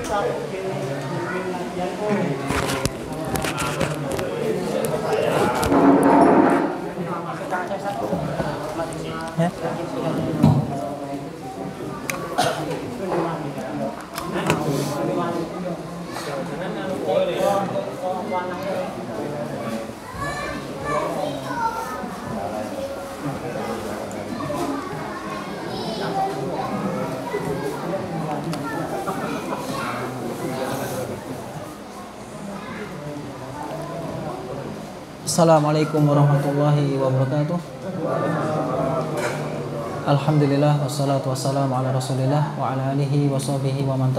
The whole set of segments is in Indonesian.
Ya. Assalamualaikum warahmatullahi wabarakatuh. Alhamdulillah wassalatu wassalamu ala Rasulillah wa ala alihi wa sahbihi wa man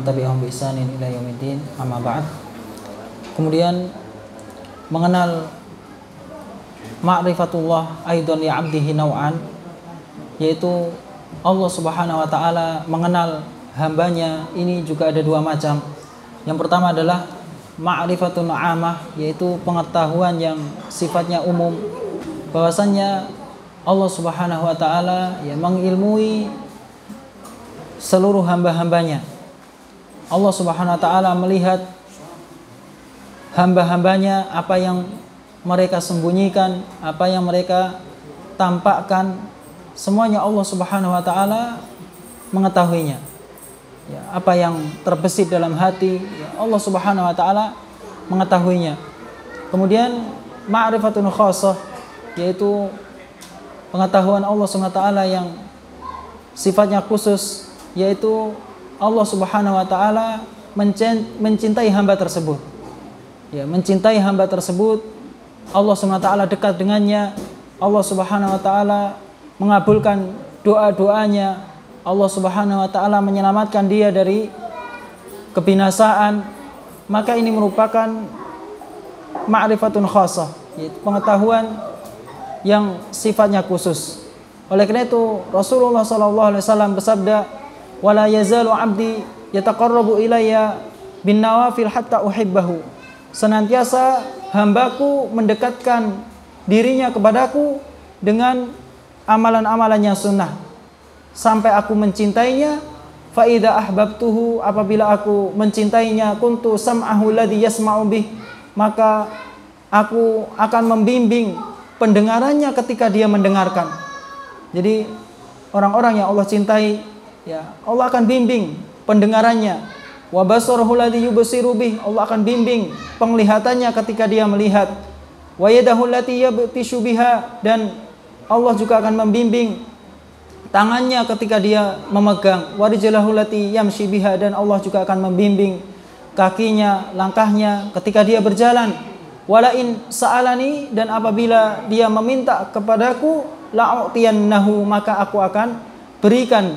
tabi'ahum bi ihsanin ila yaumiddin. Amma ba'd. Kemudian mengenal ma'rifatullah aidan li 'abdihi naw'an, yaitu Allah Subhanahu wa taala mengenal hambanya ini juga ada dua macam. Yang pertama adalah ma'rifatun 'amah, yaitu pengetahuan yang sifatnya umum, bahwasannya Allah Subhanahu wa taala yang mengilmui seluruh hamba-hambanya. Allah Subhanahu wa taala melihat hamba-hambanya, apa yang mereka sembunyikan, apa yang mereka tampakkan, semuanya Allah Subhanahu wa taala mengetahuinya. Ya, apa yang terbesit dalam hati, ya, Allah Subhanahu wa taala mengetahuinya. Kemudian ma'rifatun khassah, yaitu pengetahuan Allah SWT yang sifatnya khusus, yaitu Allah Subhanahu wa taala mencintai hamba tersebut. Ya, mencintai hamba tersebut, Allah SWT dekat dengannya, Allah Subhanahu wa taala mengabulkan doa-doanya, Allah Subhanahu wa taala menyelamatkan dia dari kebinasaan. Maka ini merupakan ma'rifatun khassah, yaitu pengetahuan yang sifatnya khusus. Oleh karena itu Rasulullah SAW bersabda, "Wala yazalu 'abdi yataqarrabu ilayya bin nawafil hatta uhibbahu." Senantiasa hambaku mendekatkan dirinya kepadaku dengan amalan-amalan yang sunnah sampai aku mencintainya. Fa idza ahbabtuhu, apabila aku mencintainya, kuntu sam'ahu alladhi yasma'u bih, maka aku akan membimbing pendengarannya ketika dia mendengarkan. Jadi orang-orang yang Allah cintai, ya Allah akan bimbing pendengarannya. Wa basarahu alladhi yubsiru bih, Allah akan bimbing penglihatannya ketika dia melihat. Wa yadahu allati yabtishu biha, dan Allah juga akan membimbing tangannya ketika dia memegang. Wa rijlahu allati yamshi biha, dan Allah juga akan membimbing kakinya, langkahnya ketika dia berjalan. Walain sa'alani, dan apabila dia meminta kepadaku, la'u'tiyannahu, maka aku akan berikan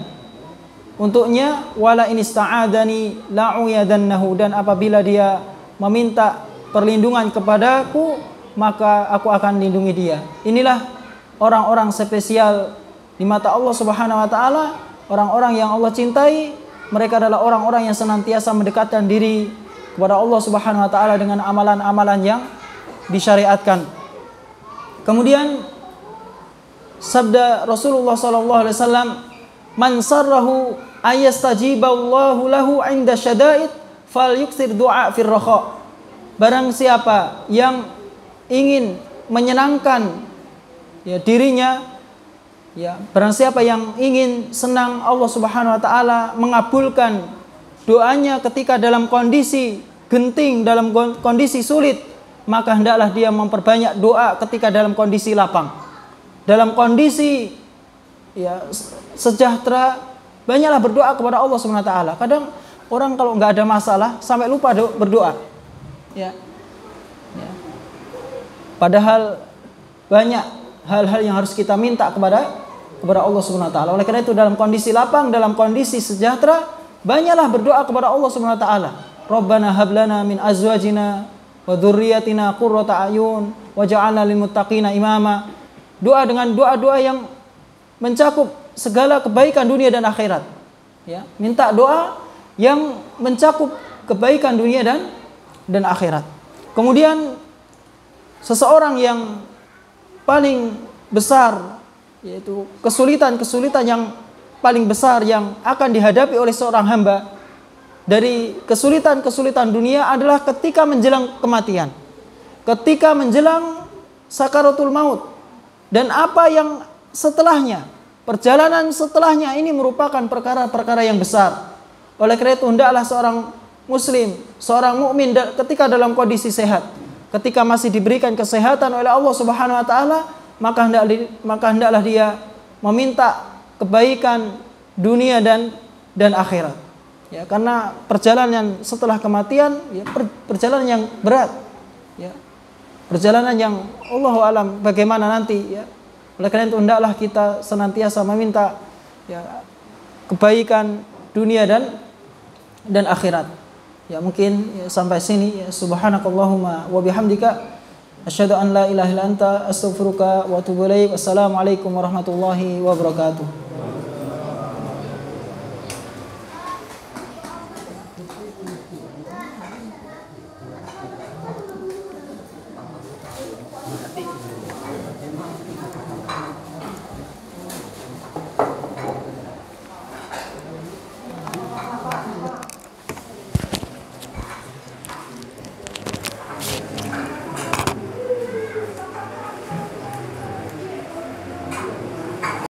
untuknya. Walain ista'adani la'uyadannahu, dan apabila dia meminta perlindungan kepadaku, maka aku akan lindungi dia. Inilah orang-orang spesial di mata Allah Subhanahu wa taala, orang-orang yang Allah cintai. Mereka adalah orang-orang yang senantiasa mendekatkan diri kepada Allah Subhanahu wa taala dengan amalan-amalan yang disyariatkan. Kemudian sabda Rasulullah sallallahu alaihi wasallam, "Man sarrahu ayastajiballahu lahu 'inda syada'id falyuksir du'a fir rakha." Barang siapa yang ingin menyenangkan ya dirinya, ya barang siapa yang ingin senang Allah Subhanahu wa taala mengabulkan doanya ketika dalam kondisi genting, dalam kondisi sulit, maka hendaklah dia memperbanyak doa ketika dalam kondisi lapang. Dalam kondisi ya sejahtera, banyaklah berdoa kepada Allah Subhanahu wa taala. Kadang orang kalau nggak ada masalah sampai lupa berdoa. Ya. Ya. Padahal banyak hal-hal yang harus kita minta kepada Allah Subhanahu wa taala. Oleh karena itu dalam kondisi lapang, dalam kondisi sejahtera, banyaklah berdoa kepada Allah Subhanahu wa taala. Rabbana hab lana min azwajina wa dzurriyyatina qurrata a'yun waj'alna lil muttaqina imama. Doa dengan doa-doa yang mencakup segala kebaikan dunia dan akhirat. Ya, minta doa yang mencakup kebaikan dunia dan akhirat. Kemudian seseorang yang paling besar, yaitu kesulitan-kesulitan yang paling besar yang akan dihadapi oleh seorang hamba, dari kesulitan-kesulitan dunia adalah ketika menjelang kematian, ketika menjelang sakaratul maut, dan apa yang setelahnya, perjalanan setelahnya ini merupakan perkara-perkara yang besar. Oleh karena itu hendaklah seorang muslim, seorang mukmin ketika dalam kondisi sehat, ketika masih diberikan kesehatan oleh Allah Subhanahu wa taala, maka hendaklah dia meminta kebaikan dunia dan akhirat. Ya, karena perjalanan setelah kematian ya, perjalanan yang berat. Ya. Perjalanan yang Allahu alam bagaimana nanti ya. Oleh karena itu hendaklah kita senantiasa meminta ya, kebaikan dunia dan akhirat. Ya mungkin ya, sampai sini ya, subhanakallahumma wa bihamdika asyhadu an la ilaha illa anta astaghfiruka wa atubu ilaik. Wassalamualaikum warahmatullahi wabarakatuh. Nanti